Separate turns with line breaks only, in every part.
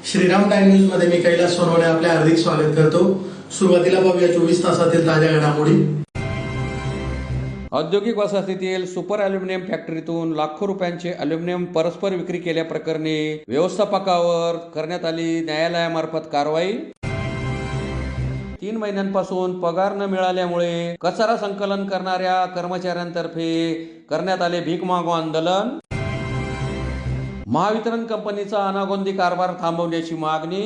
Shriram time news मध्ये मी कैलास सोनवणे आपले हार्दिक स्वागत करतो। सुरुवातीला पाहूया 24 तासातील ताज्या घडामोडी।
औद्योगिक वसाहतीतील सुपर ॲल्युमिनियम फॅक्टरीतून लाखो रुपयांचे ॲल्युमिनियम परस्पर विक्री केल्याप्रकरणी व्यवस्थापकावर करण्यात आली न्यायालयामार्फत कारवाई। 3 महिन्यांपासून पगार न मिळाल्यामुळे कचरा संकलन करणाऱ्या कर्मचाऱ्यांतर्फे करण्यात आले भीक मागो आंदोलन। महावितरण कंपनीचा अनागोंदी कारभार थांबवण्याची मागणी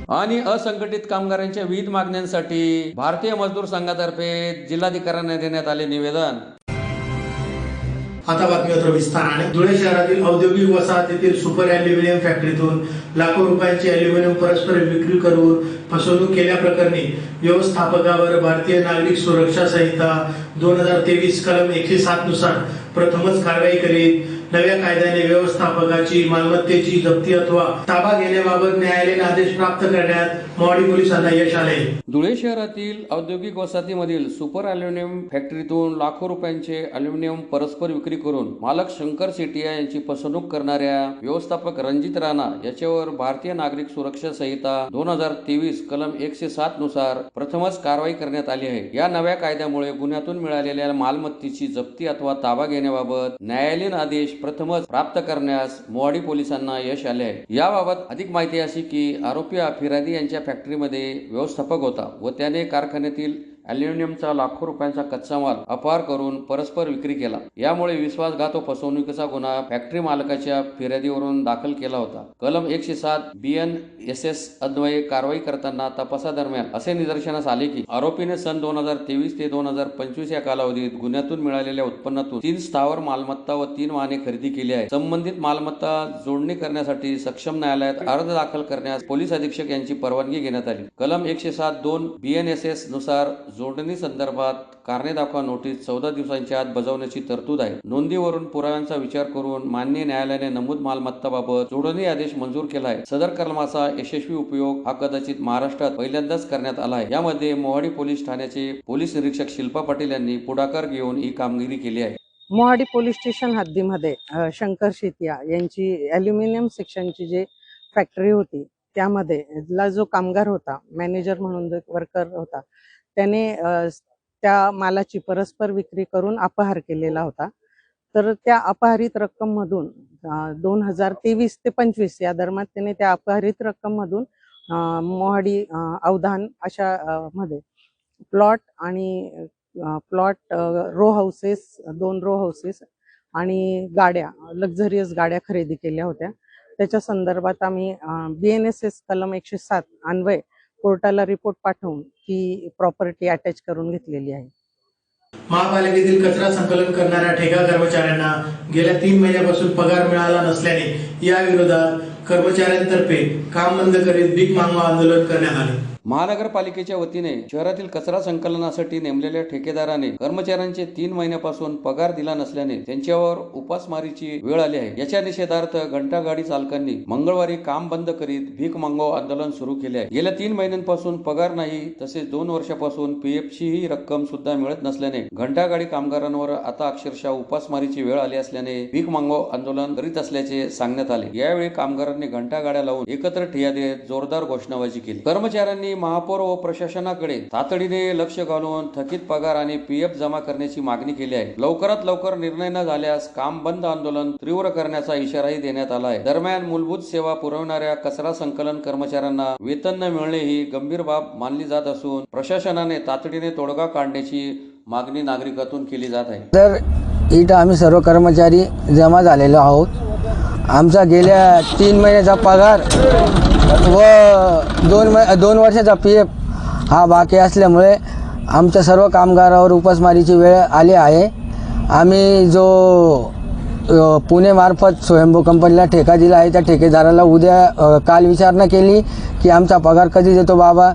आणि असंघटित कामगारांच्या विविध मागण्यांसाठी भारतीय मजदूर संघातर्फे जिल्हाधिकाऱ्यांना देण्यात आले निवेदन।
आता बातमीपत्र विस्ताराने। धुळे शहरातील औद्योगिक वसाहतीतील सुपर ॲल्युमिनियम फॅक्टरीतून लाखो रुपयांचे ॲल्युमिनियम परस्पर विक्री करून फसवणूक केल्याप्रकरणी व्यवस्थापकावर भारतीय नागरिक सुरक्षा संहिता 2023 कलम 107 नुसार प्रथमच कारवाई करीत नव्या कायद्याने व्यवस्थापकाची मालमत्तेची जप्ती अथवा ताबा घेण्याबाबत न्यायालयीन आदेश प्राप्त करण्यात मोहाडी पोलिसांना यश आले।
धुळे शहरातील औद्योगिक वसाहतीमधील सुपर ॲल्युमिनियम फॅक्टरीतून लाखो रुपयांचे ॲल्युमिनियम परस्पर विक्री करून मालक शंकर सेठिया यांची फसवणूक करणाऱ्या व्यवस्थापक रणजित राणा याच्यावर भारतीय नागरिक सुरक्षा संहिता 2023 कलम 107 नुसार प्रथमच कारवाई करण्यात आली आहे। या नव्या कायद्यामुळे गुन्ह्यातून मिळालेल्या मालमत्तेची जप्ती अथवा ताबा घेण्याबाबत न्यायालयीन आदेश प्रथमच प्राप्त करण्यास मोहाडी पोलिसांना यश आले आहे। याबाबत अधिक माहिती अशी की आरोपी फिरादी यांच्या फॅक्टरीमध्ये व्यवस्थापक होता व त्याने कारखान्यातील ॲल्युमिनियमचा लाखो रुपयांचा कच्चा माल अपहार करून परस्पर विक्री केला। यामुळे विश्वासघात व फसवणुकीचा गुन्हा फॅक्टरी मालकाच्या फिर्यादीवरून दाखल केला होता। कलम 107 BNSS अन्वये कारवाई करताना तपासादरम्यान असे निदर्शनास आले की आरोपीने सन 2023 ते 2025 या कालावधीत गुन्ह्यातून मिळालेल्या उत्पन्नातून 3 स्थावर मालमत्ता व 3 वाहने खरेदी केली आहे। संबंधित मालमत्ता जोडणी करण्यासाठी सक्षम न्यायालयात अर्ज दाखल करण्यास पोलीस अधीक्षक यांची परवानगी घेण्यात आली। कलम 107(2) BNSS नुसार जोडणी संदर्भात कारणे दाखवा नोटीस 14 दिवसांच्या आत बजावण्याची तरतूद आहे। नोंदीवरून पुराव्यांचा विचार करून मान्य न्यायालयाने नमूद मालमत्ताबाबत जोडणी आदेश मंजूर केला आहे। सदर कलमाचा यशस्वी उपयोग हा कदाचित महाराष्ट्रात पहिल्यांदाच करण्यात आला आहे। यामध्ये मोहाडी पोलीस ठाण्याचे पोलीस निरीक्षक शिल्पा पाटील यांनी पुढाकार घेऊन ही कामगिरी केली आहे।
मोहाडी पोलीस स्टेशन हद्दीमध्ये शंकर शेटिया यांची ॲल्युमिनियम सेक्शनची जी फॅक्टरी होती त्यामध्ये जो कामगार होता, मॅनेजर म्हणून जो वर्कर होता, त्याने त्या मालाची परस्पर विक्री करून अपहार केलेला होता। तर त्या अपहारित रक्कम मधून 2023 ते 25 या दरम्यान त्याने त्या अपहारित रक्कम मधून मोहाडी अवधान अशा मध्ये प्लॉट आणि रो हाऊसेस 2 रो हाऊसेस आणि गाड्या, लक्झरियस गाड्या खरेदी केल्या होत्या। त्याच्या संदर्भात आम्ही BNSS कलम 107 अन्वये कोर्टाला रिपोर्ट पाठवून ती प्रॉपर्टी अटॅच करून घेतलेली आहे।
महापालिकेतील कचरा संकलन करणाऱ्या ठेका कर्मचाऱ्यांना गेल्या 3 महिन्यापासून पगार मिळाला नसल्याने या विरोधात कर्मचाऱ्यांतर्फे काम बंद करीत भीक मागो आंदोलन करण्यात आले।
महानगरपालिकेच्या वतीने शहरातील कचरा संकलनासाठी नेमलेल्या ठेकेदाराने कर्मचाऱ्यांचे 3 महिन्यापासून पगार दिला नसल्याने त्यांच्यावर उपासमारीची वेळ आली आहे। याच्या निषेधार्थ घंटागाडी चालकांनी मंगळवारी काम बंद करीत भीक मागो आंदोलन सुरू केले आहे। गेल्या 3 महिन्यांपासून पगार नाही तसेच 2 वर्षापासून PF ची ही रक्कम सुद्धा मिळत नसल्याने घंटागाडी कामगारांवर आता अक्षरशः उपासमारीची वेळ आली असल्याने भीक मागो आंदोलन करीत असल्याचे सांगण्यात आले। यावेळी कामगारांनी घंटागाड्या लावून एकत्र ठिय्या देत जोरदार घोषणाबाजी केली। कर्मचाऱ्यांनी महापौर व प्रशासनाकडे तातडीने लक्ष घालून थकीत पगार आणि PF जमा करण्याची मागणी केली आहे। लवकरात लवकर निर्णय न झाल्यास काम बंद आंदोलन तीव्र करण्याचा इशाराही देण्यात आला आहे। दरम्यान मूलभूत सेवा पुरवणाऱ्या कचरा संकलन कर्मचाऱ्यांना वेतन न मिळणे ही गंभीर बाब मानली जात असून प्रशासनाने तातडीने तोडगा काढण्याची मागणी नागरिकातून केली जात आहे।
तर इथं आम्ही सर्व कर्मचारी जमा झालेलो आहोत। आमचा गेल्या 3 महिन्याचा पगार व 2 वर्षाचा PF हा बाकी असल्यामुळे आमच्या सर्व कामगारावर उपासमारीची वेळ आली आहे। आम्ही जो पुणे मार्फत स्वयंभू कंपनीला ठेका दिला आहे त्या ठेकेदाराला काल विचारणा केली की आमचा पगार कधी देतो बाबा,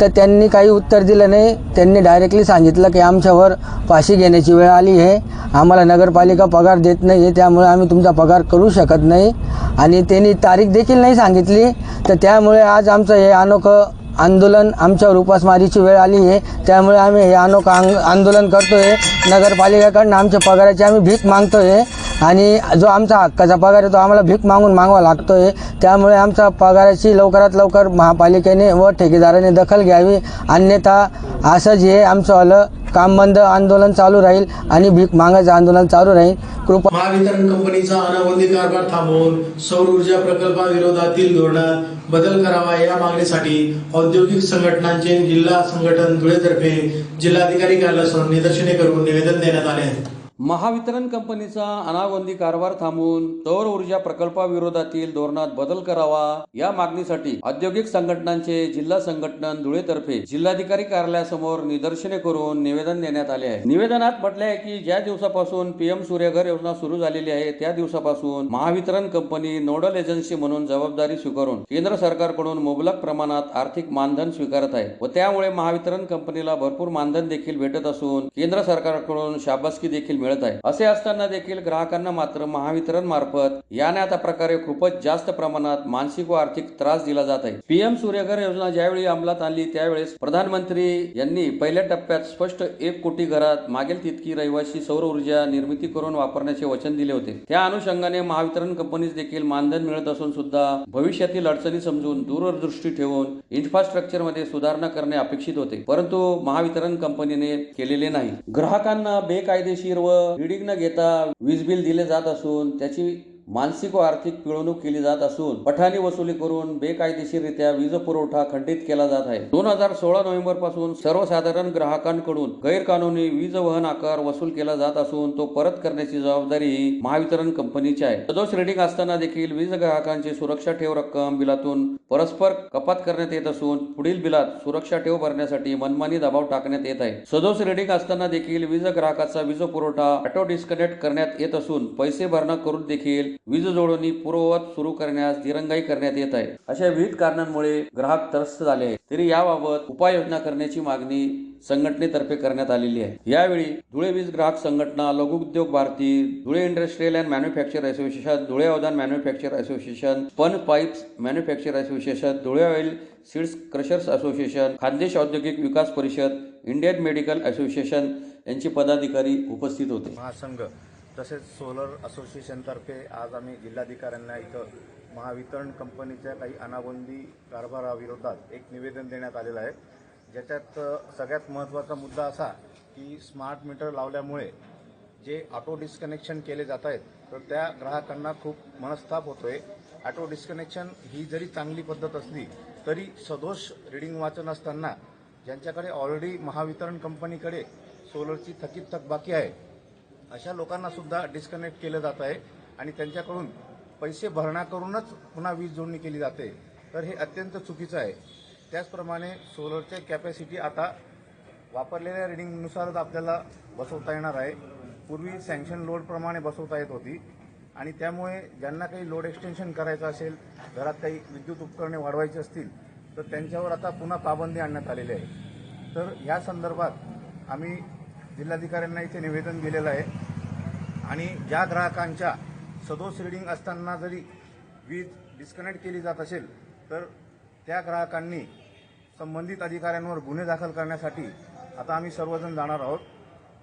तर त्यांनी काही उत्तर दिलं नाही। त्यांनी डायरेक्टली सांगितलं की आमच्यावर फाशी घेण्याची वेळ आली आहे, आम्हाला नगरपालिका पगार देत नाही आहे, त्यामुळे आम्ही तुमचा पगार करू शकत नाही आणि त्यांनी तारीख देखील नाही सांगितली। तर त्यामुळे आज आमचं हे अनोखं आंदोलन, आमच्यावर उपासमारीची वेळ आली आहे, त्यामुळे आम्ही हे अनोखं आंदोलन करतोय। नगरपालिकेकडून आमच्या पगाराची आम्ही भीक मागतोय आणि जो आमचा हक्काचा पगार आहे तो आम्हाला भीक मागून मागवा लागतो आहे. त्यामुळे आमचा पगाराची लवकरात लवकर महापालिकेने व ठेकेदाराने दखल घ्यावी, अन्यथा असं जे आमचं आलं काम बंद आंदोलन चालू राहील आणि भीक मागायचं आंदोलन चालू राहील. कृपा
महावितरण कंपनीचा अनागोंदी कारभार थांबवून सौर ऊर्जा प्रकल्पाविरोधातील धोरणात बदल करावा या मागणीसाठी औद्योगिक संघटनांचे जिल्हा संघटन धुळेतर्फे जिल्हाधिकारी कार्यालयासमोर निदर्शने करून निवेदन देण्यात आले आहे.
महावितरण कंपनीचा अनागोंदी कारभार थांबवून सौर ऊर्जा प्रकल्पाविरोधातील धोरणात बदल करावा या मागणीसाठी औद्योगिक संघटनांचे जिल्हा संघटन धुळेतर्फे जिल्हाधिकारी कार्यालयासमोर निदर्शने करून निवेदन देण्यात आले आहे. निवेदनात म्हटले आहे की ज्या दिवसापासून पीएम सूर्यघर योजना सुरू झालेली आहे त्या दिवसापासून महावितरण कंपनी नोडल एजन्सी म्हणून जबाबदारी स्वीकारून केंद्र सरकारकडून मुबलक प्रमाणात आर्थिक मानधन स्वीकारत आहे व त्यामुळे महावितरण कंपनीला भरपूर मानधन देखील भेटत असून केंद्र सरकारकडून शाबासकी देखील मिळत आहे. असे असताना देखील ग्राहकांना मात्र महावितरण मार्फत या ना त्या प्रकारे खूपच जास्त प्रमाणात मानसिक व आर्थिक त्रास दिला जात आहे. पीएम सूर्यघर योजना ज्यावेळी अंमलात आली त्यावेळेस प्रधानमंत्री यांनी पहिल्या टप्प्यात स्पष्ट 1 कोटी घरात मागेल तितकी रहिवासी सौर ऊर्जा निर्मिती करून वापरण्याचे वचन दिले होते. त्या अनुषंगाने महावितरण कंपनीस देखील मानधन मिळत असून सुद्धा भविष्यातील अडचणी समजून दूरदृष्टी ठेवून इन्फ्रास्ट्रक्चर मध्ये सुधारणा करणे अपेक्षित होते, परंतु महावितरण कंपनीने केलेले नाही. ग्राहकांना बेकायदेशीर व रिडिंग न घेता वीज बिल दिले जात असून त्याची मानसिक व आर्थिक पिळवणूक केली जात असून पठाणी वसुली करून बेकायदेशीररित्या वीज पुरवठा खंडित केला जात आहे. 2016 नोव्हेंबर पासून सर्वसाधारण ग्राहकांकडून गैरकानूनी वीज वहन आकार वसूल केला जात असून तो परत करण्याची जबाबदारी महावितरण कंपनीची आहे. सदोष रिडिंग असताना देखील वीज ग्राहकांची सुरक्षा ठेव रक्कम बिलातून परस्पर कपात करण्यात येत असून पुढील बिलात सुरक्षा ठेव भरण्यासाठी मनमानी दबाव टाकण्यात येत आहे. सदोष रिडिंग असताना देखील वीज ग्राहकाचा वीज पुरवठा ऑटो डिस्कनेक्ट करण्यात येत असून पैसे भरणा करून देखील वीज जोडणी पूर्ववत सुरू करण्यास दिरंगाई करण्यात येत आहे. अशा विविध कारणांमुळे ग्राहक त्रस्त झाले आहेत. तरी याबाबत उपाययोजना करण्याची मागणी संघटनेतर्फे करण्यात आलेली आहे. यावेळी धुळे वीज ग्राहक संघटना, Laghu Udyog Bharati, Dhule industrial and manufacture association, Dhule Avdhan manufacture association, spun pipes manufacture association, Dhule oil seeds crushers association, Khandesh Audyogik Vikas परिषद, इंडियन मेडिकल असोसिएशन यांचे पदाधिकारी उपस्थित होते.
महासंघ तसेच सोलर असोसिएशनतर्फे आज आम्ही जिल्हाधिकाऱ्यांना इथं महावितरण कंपनीच्या काही अनागोंदी कारभाराविरोधात एक निवेदन देण्यात आलेलं आहे. ज्याच्यात सगळ्यात महत्त्वाचा मुद्दा असा की स्मार्ट मीटर लावल्यामुळे जे ऑटो डिस्कनेक्शन केले जात आहेत तर त्या ग्राहकांना खूप मनस्ताप होतोय. ऑटो डिस्कनेक्शन ही जरी चांगली पद्धत असली तरी सदोष रिडिंग वाचन असताना ज्यांच्याकडे ऑलरेडी महावितरण कंपनीकडे सोलरची थकीत थकबाकी आहे अशा लोकांना सुद्धा डिस्कनेक्ट केलं जात आहे आणि त्यांच्याकडून पैसे भरणा करूनच पुन्हा वीज जोडणी केली जाते. तर हे अत्यंत चुकीचं आहे. त्याचप्रमाणे सोलरचे कॅपॅसिटी आता वापरलेल्या रिडिंगनुसारच आपल्याला बसवता येणार आहे. पूर्वी सँक्शन लोडप्रमाणे बसवता येत होती आणि त्यामुळे ज्यांना काही लोड एक्सटेन्शन करायचं असेल, घरात काही विद्युत उपकरणे वाढवायची असतील तर त्यांच्यावर आता पुन्हा पाबंदी आणण्यात आलेली आहे. तर या संदर्भात आम्ही जिल्हाधिकाऱ्यांना इथे निवेदन दिलेलं आहे आणि ज्या ग्राहकांच्या सदोष रिडिंग असताना जरी वीज डिस्कनेक्ट केली जात असेल तर त्या ग्राहकांनी संबंधित अधिकाऱ्यांवर गुन्हे दाखल करण्यासाठी आता आम्ही सर्वजण जाणार आहोत.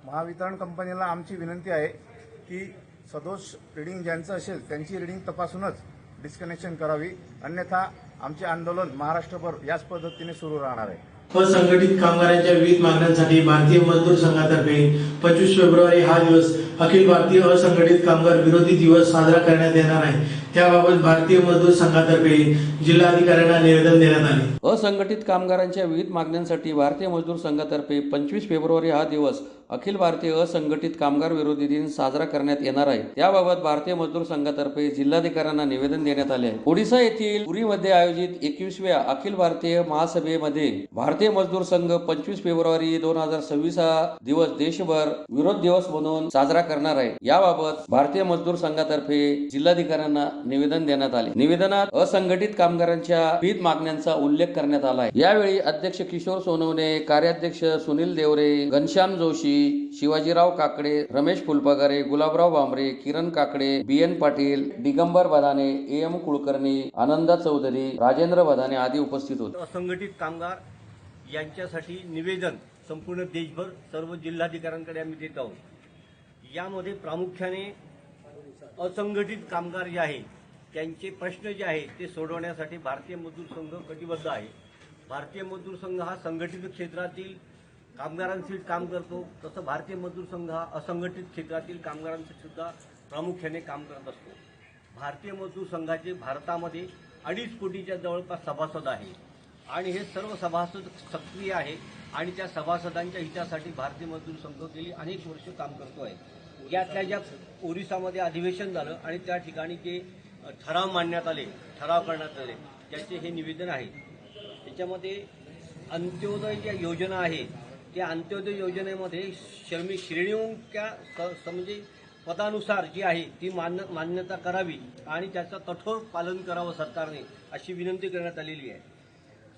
महावितरण कंपनीला आमची विनंती आहे की सदोष रिडिंग ज्यांचं असेल त्यांची रिडिंग तपासूनच डिस्कनेक्शन करावी, अन्यथा आमचे आंदोलन महाराष्ट्रभर याच पद्धतीने सुरू राहणार आहे.
असंघटित कामगारांच्या विविध मागण्यांसाठी भारतीय मजदूर संघातर्फे 25 फेब्रुवारी हा दिवस अखिल भारतीय असंघटित कामगार विरोधी दिवस साजरा करण्यात येणार आहे. त्याबाबत भारतीय मजदूर संघातर्फे जिल्हाधिकाऱ्यांना निवेदन देण्यात आले.
असंघटित कामगारांच्या विविध मागण्यांसाठी भारतीय मजदूर संघातर्फे 25 फेब्रुवारी हा दिवस अखिल भारतीय असंघटित कामगार विरोधी दिन साजरा करण्यात येणार आहे. त्याबाबत भारतीय मजदूर संघातर्फे जिल्हाधिकाऱ्यांना निवेदन देण्यात आले आहे. ओडिशा येथील पुरीमध्ये आयोजित 21व्या अखिल भारतीय महासभेमध्ये भारतीय मजदूर संघ 25 फेब्रुवारी 2026 हा दिवस देशभर विरोध दिवस म्हणून साजरा करणार आहे. याबाबत भारतीय मजदूर संघातर्फे जिल्हाधिकाऱ्यांना निवेदन देण्यात आले. निवेदनात असंघटित कामगारांच्या विविध मागण्यांचा उल्लेख करण्यात आला आहे. यावेळी अध्यक्ष किशोर सोनवणे, कार्याध्यक्ष सुनील देवरे, घनश्याम जोशी, शिवाजीराव काकडे, रमेश फुलपगारे, गुलाबराव बांबरे, किरण काकडे, BN पाटील, दिगंबर बदाने, AM कुलकर्णी, आनंदा चौधरी, राजेंद्र बदाने आदी उपस्थित होते.
असंघटित कामगार यांच्यासाठी निवेदन संपूर्ण देशभर सर्व जिल्हाधिकाऱ्यांकडे आम्ही देत आहोत. यामध्ये प्रामुख्याने असंघटित कामगार जे आहे त्यांचे प्रश्न जे आहे ते सोडवण्यासाठी भारतीय मजदूर संघ कटिबद्ध आहे. भारतीय मजदूर संघ हा संघटित क्षेत्रातील कामगारांशी काम करतो, तसं भारतीय मजदूर संघ हा असंघटित क्षेत्रातील कामगारांशी सुद्धा प्रामुख्याने काम करत असतो. भारतीय मजदूर संघाचे भारतामध्ये 2.5 कोटीच्या जवळपास सभासद आहे आणि हे सर्व सभासद सक्रिय आहे आणि त्या सभासदांच्या हितासाठी भारतीय मजदूर संघ गेली अनेक वर्ष काम करतो आहे. यातल्या ज्या ओरिसामध्ये अधिवेशन झालं आणि त्या ठिकाणी जे ठराव मांडण्यात आले, ठराव करण्यात आले, त्याचे हे निवेदन आहे. त्याच्यामध्ये अंत्योदय ज्या योजना आहे त्या अंत्योदय योजनेमध्ये श्रेणीच्या म्हणजे पदानुसार जी आहे ती मान्यता करावी आणि त्याचं कठोर पालन करावं सरकारने, अशी विनंती करण्यात आलेली आहे.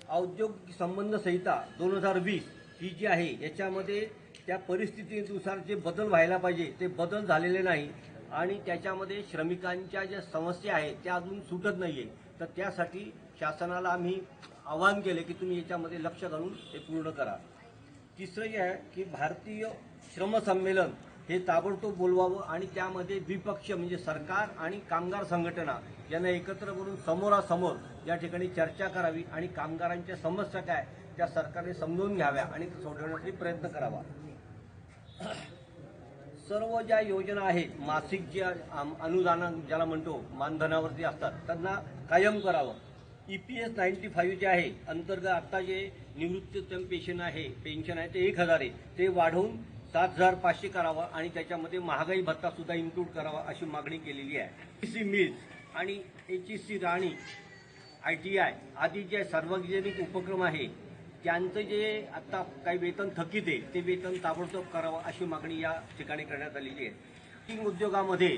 औद्योगिक संबंध संहिता 2020 ही जी आहे याच्यामध्ये त्या परिस्थितीनुसार जे बदल व्हायला पाहिजे ते बदल झालेले नाही आणि त्याच्यामध्ये श्रमिकांच्या ज्या समस्या आहेत त्या अजून सुटत नाही आहे. तर त्यासाठी शासनाला आम्ही आवाहन केले की तुम्ही याच्यामध्ये लक्ष घालून ते पूर्ण करा. तिसरं जे आहे की भारतीय श्रम संमेलन हे ताबडतोब बोलवावं आणि त्यामध्ये द्विपक्षीय म्हणजे सरकार आणि कामगार संघटना यांना एकत्र करून समोरासमोर या ठिकाणी चर्चा करावी आणि कामगारांच्या समस्या काय त्या सरकारने समजून घ्याव्या आणि सोडवण्यासाठी प्रयत्न करावा. सर्व ज्या योजना आहेत मासिक जे अनुदान ज्याला म्हणतो मानधनावरती असतात त्यांना कायम करावं. EPS 95 जे आहे अंतर्गत आता जे निवृत्तीवेतन पेन्शन आहे ते 1000 आहे, ते वाढवून 7500 करावं आणि त्याच्यामध्ये महागाई भत्ता सुद्धा इन्क्लूड करावा अशी मागणी केलेली आहे. HEC मिल्स आणि HEC राणी ITI आदी जे सार्वजनिक उपक्रम आहे त्यांचं जे आता काही वेतन थकीत आहे ते वेतन ताबडतोब करावं अशी मागणी या ठिकाणी करण्यात आलेली आहे. टिंग उद्योगामध्ये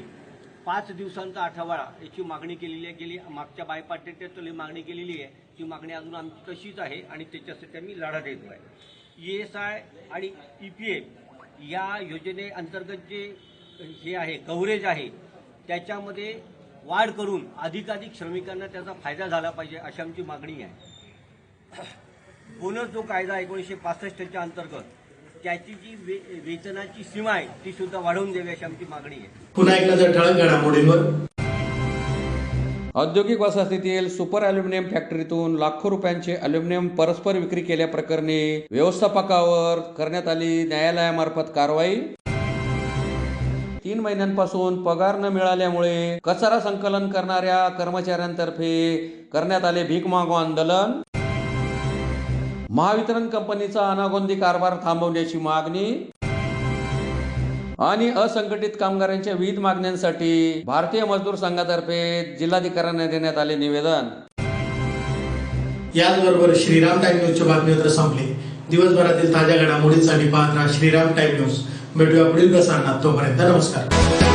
5 दिवसांचा आठवडा याची मागणी केलेली आहे. गेली मागच्या बायपार्टीतली मागणी केलेली आहे. ती मागणी अजून आमची तशीच आहे आणि त्याच्यासाठी आम्ही लढा देतो आहे. ESI आणि EPF या योजनेअंतर्गत जे हे आहे कव्हरेज आहे त्याच्यामध्ये वाढ करून अधिकाधिक श्रमिकांना त्याचा फायदा झाला पाहिजे अशी आमची मागणी आहे. बोनस जो कायदा 1965च्या अंतर्गत त्याची जी वेतनाची सीमा आहे ती सुद्धा वाढवून द्यावी अशी आमची मागणी आहे.
पुन्हा एक नजर ठळक घडामोडींवर.
औद्योगिक वसाहतीतील सुपर अॅल्युमिनियम फॅक्टरीतून लाखो रुपयांचे अॅल्युमिनियम परस्पर विक्री केल्याप्रकरणी व्यवस्थापकावर करण्यात आली न्यायालयामार्फत कारवाई. 3 महिन्यांपासून पगार न मिळाल्यामुळे कचरा संकलन करणाऱ्या कर्मचाऱ्यांतर्फे करण्यात आले भीक मागो आंदोलन. महावितरण कंपनीचा अनागोंदी कारभार थांबवण्याची मागणी आणि असंघटित कामगारांच्या विविध मागण्यांसाठी भारतीय मजदूर संघातर्फे जिल्हाधिकाऱ्यांना देण्यात आले निवेदन.
याचबरोबर श्रीराम टाइम न्यूजची बातमीपत्र संपली. दिवसभरातील ताज्या घडामोडींसाठी पाहत राहा श्रीराम टाइम न्यूज. भेटूया पुढील प्रसारणात. तोपर्यंत नमस्कार.